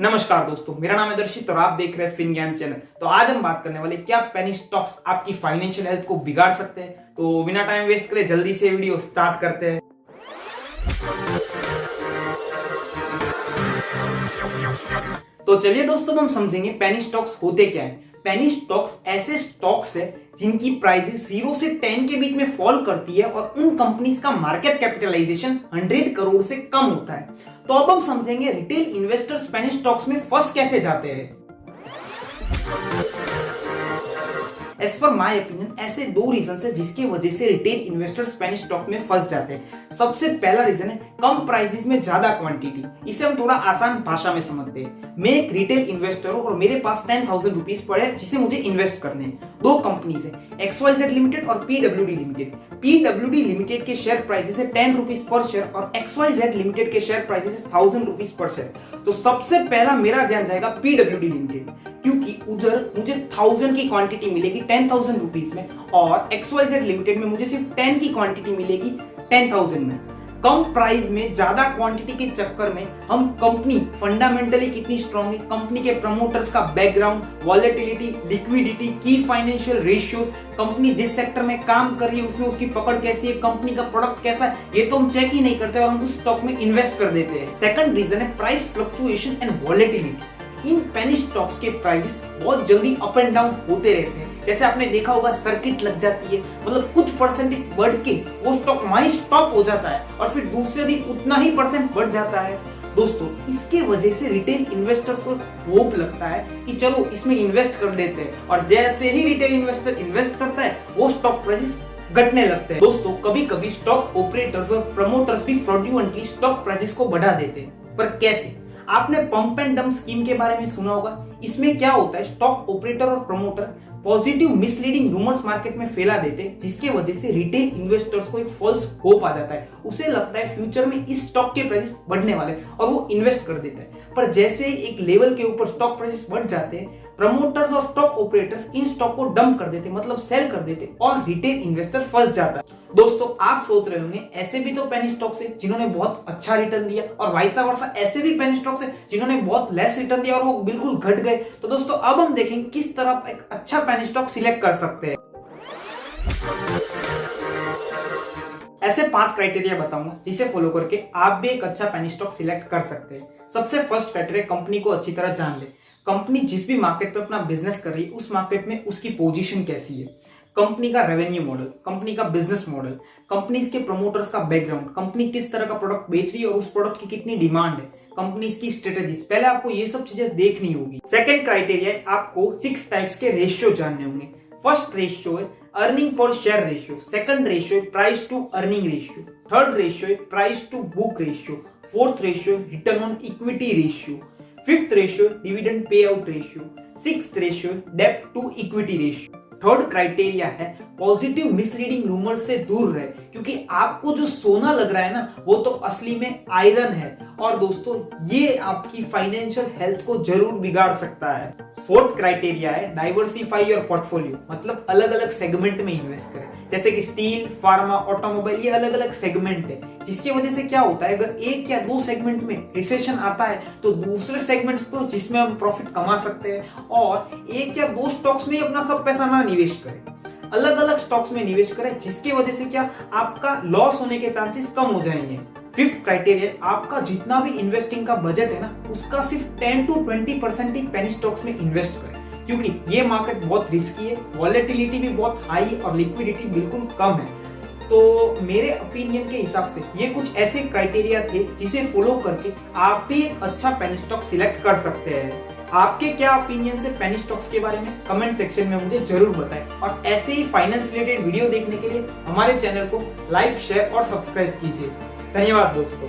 नमस्कार दोस्तों, मेरा नाम है दर्शित और आप देख रहे हैं फिन ज्ञान चैनल। तो आज हम बात करने वाले क्या पेनी स्टॉक्स आपकी फाइनेंशियल हेल्थ को बिगाड़ सकते हैं। तो बिना टाइम वेस्ट करे जल्दी से वीडियो स्टार्ट करते हैं। तो चलिए दोस्तों, हम समझेंगे पेनी स्टॉक्स होते क्या है। पेनी स्टॉक्स ऐसे स्टॉक्स है जिनकी प्राइसेस 0 से 10 के बीच में फॉल करती है और उन कंपनीज का मार्केट कैपिटलाइजेशन 100 करोड़ से कम होता है। तो अब हम समझेंगे रिटेल इन्वेस्टर्स पेनी स्टॉक्स में फंस कैसे जाते हैं। एज पर माय ओपिनियन ऐसे दो रीजन है जिसकी वजह से रिटेल इन्वेस्टर्स पेनी स्टॉक में फंस जाते हैं। सबसे पहला रीजन है कम प्राइसेस में ज्यादा क्वांटिटी। इसे हम थोड़ा आसान भाषा में समझते हैं। मैं एक रिटेल इन्वेस्टर हूं और मेरे पास 10,000 रुपीज पड़े हैं जिसे मुझे इन्वेस्ट करने हैं। दो कंपनीज है, XYZ लिमिटेड और PWD लिमिटेड। PWD लिमिटेड के शेयर प्राइसेस है 10 रुपीज पर शेयर और XYZ लिमिटेड के शेयर प्राइसेस है 1000 रुपीज पर शेयर। तो सबसे पहला मेरा ध्यान जाएगा PWD लिमिटेड, क्योंकि उधर मुझे 1000 की क्वांटिटी मिलेगी 10,000 रुपीज में और XYZ लिमिटेड में मुझे सिर्फ 10 की क्वांटिटी मिलेगी 10,000 में। कम प्राइस में ज्यादा क्वांटिटी के चक्कर में हम कंपनी फंडामेंटली कितनी स्ट्रांग है, कंपनी के प्रमोटर्स का बैकग्राउंड, वॉलेटिलिटी, लिक्विडिटी, की फाइनेंशियल रेशियोज, कंपनी जिस सेक्टर में काम कर रही है उसमें उसकी पकड़ कैसी है, कंपनी का प्रोडक्ट कैसा है, ये तो हम चेक ही नहीं करते और हम उस स्टॉक में इन्वेस्ट कर देते हैं। सेकंड रीजन है price fluctuation and volatility. In penny stocks के प्राइसेस बहुत जल्दी अप एंड डाउन होते रहते हैं। जैसे आपने देखा होगा, सर्किट लग जाती है, मतलब कुछ परसेंटेज बढ़ के वो स्टॉक वहीं स्टॉप हो जाता है और फिर दूसरे दिन उतना ही परसेंट बढ़ जाता है। दोस्तों, इसके वजह से रिटेल इन्वेस्टर्स को होप लगता है कि चलो इसमें इन्वेस्ट कर लेते हैं और जैसे ही रिटेल इन्वेस्टर इन्वेस्ट करता है वो स्टॉक प्राइसेस घटने लगते हैं। दोस्तों, कभी कभी स्टॉक ऑपरेटर्स और प्रमोटर्स भी फ्रॉडुलेंटली स्टॉक प्राइसेस को बढ़ा देते हैं। पर कैसे? आपने पंप एंड डंप स्कीम के बारे में सुना होगा। इसमें क्या होता है, स्टॉक ऑपरेटर और promoter positive misleading rumours market में फैला देते हैं, जिसके वजह से रिटेल इन्वेस्टर्स को एक फॉल्स होप आ जाता है। उसे लगता है फ्यूचर में इस स्टॉक के प्राइसेस बढ़ने वाले और वो इन्वेस्ट कर देता है। पर जैसे ही एक लेवल के ऊपर स्टॉक प्राइसेस बढ़ जाते हैं, प्रमोटर्स और स्टॉक ऑपरेटर्स इन स्टॉक को डंप कर देते, मतलब सेल कर देते और रिटेल इन्वेस्टर फंस जाता है। दोस्तों, आप सोच रहे होंगे ऐसे भी तो पेनी स्टॉक्स है जिन्होंने बहुत अच्छा रिटर्न दिया और वाइस वर्सा ऐसे भी पेनी स्टॉक्स है जिन्होंने बहुत लेस रिटर्न दिया और वो बिल्कुल घट गए। तो दोस्तों, अब हम देखेंगे किस तरह एक अच्छा पेनी स्टॉक सिलेक्ट कर सकते हैं। ऐसे 5 क्राइटेरिया बताऊंगा जिसे फॉलो करके आप भी एक अच्छा पेनी स्टॉक सिलेक्ट कर सकते हैं। सबसे फर्स्ट क्राइटेरिया, कंपनी को अच्छी तरह जान ले। कंपनी जिस भी मार्केट पे अपना बिजनेस कर रही है उस मार्केट में उसकी पोजीशन कैसी है, कंपनी का रेवेन्यू मॉडल, कंपनी का बिजनेस मॉडल, कंपनी के प्रमोटर्स का बैकग्राउंड, कंपनी किस तरह का प्रोडक्ट बेच रही है और उस प्रोडक्ट की कितनी डिमांड है, कंपनी की स्ट्रेटेजीज। पहले आपको ये सब चीजें देखनी होगी। सेकंड क्राइटेरिया, आपको 6 टाइप्स के रेशियो जानने होंगे। फर्स्ट रेशियो है earning per share ratio, second ratio है price to earning ratio, third ratio है price to book ratio, fourth ratio है return on equity ratio, fifth ratio dividend pay out ratio, sixth ratio डेब्ट to equity ratio. Third criteria है positive misleading rumour से दूर रहे, क्योंकि आपको जो सोना लग रहा है ना वो तो असली में आयरन है और दोस्तों ये आपकी फाइनेंशियल हेल्थ को जरूर बिगाड़ सकता है। फोर्थ क्राइटेरिया है डाइवर्सिफाई योर पोर्टफोलियो, मतलब अलग अलग सेगमेंट में इन्वेस्ट करें। जैसे कि स्टील, फार्मा, ऑटोमोबाइल, ये अलग अलग सेगमेंट है, जिसकी वजह से क्या होता है, अगर एक या दो सेगमेंट में रिसेशन आता है तो दूसरे सेगमेंट्स को जिसमें हम प्रॉफिट कमा सकते हैं और एक या दो स्टॉक्स में अपना सब पैसा ना निवेश करें, अलग अलग स्टॉक्स में निवेश करें, जिसकी वजह से क्या आपका लॉस होने के चांसेस कम हो जाएंगे। फिफ्थ क्राइटेरिया, आपका जितना भी इन्वेस्टिंग का बजट है ना उसका सिर्फ 10 to 20% ही पेनी स्टॉक्स में इन्वेस्ट करें, क्योंकि ये मार्केट बहुत रिस्की है, वॉलेटिलिटी भी बहुत हाई है और लिक्विडिटी बिल्कुल कम है। तो मेरे ओपिनियन के हिसाब से ये कुछ ऐसे क्राइटेरिया थे जिसे फॉलो करके आप भी एक अच्छा पेनी स्टॉक सिलेक्ट कर सकते हैं। आपके क्या ओपिनियन है पेनी स्टॉक्स के बारे में कमेंट सेक्शन में मुझे जरूर बताएं और ऐसे ही फाइनेंस रिलेटेड वीडियो देखने के लिए हमारे चैनल को लाइक, शेयर और सब्सक्राइब कीजिए। धन्यवाद दोस्तों।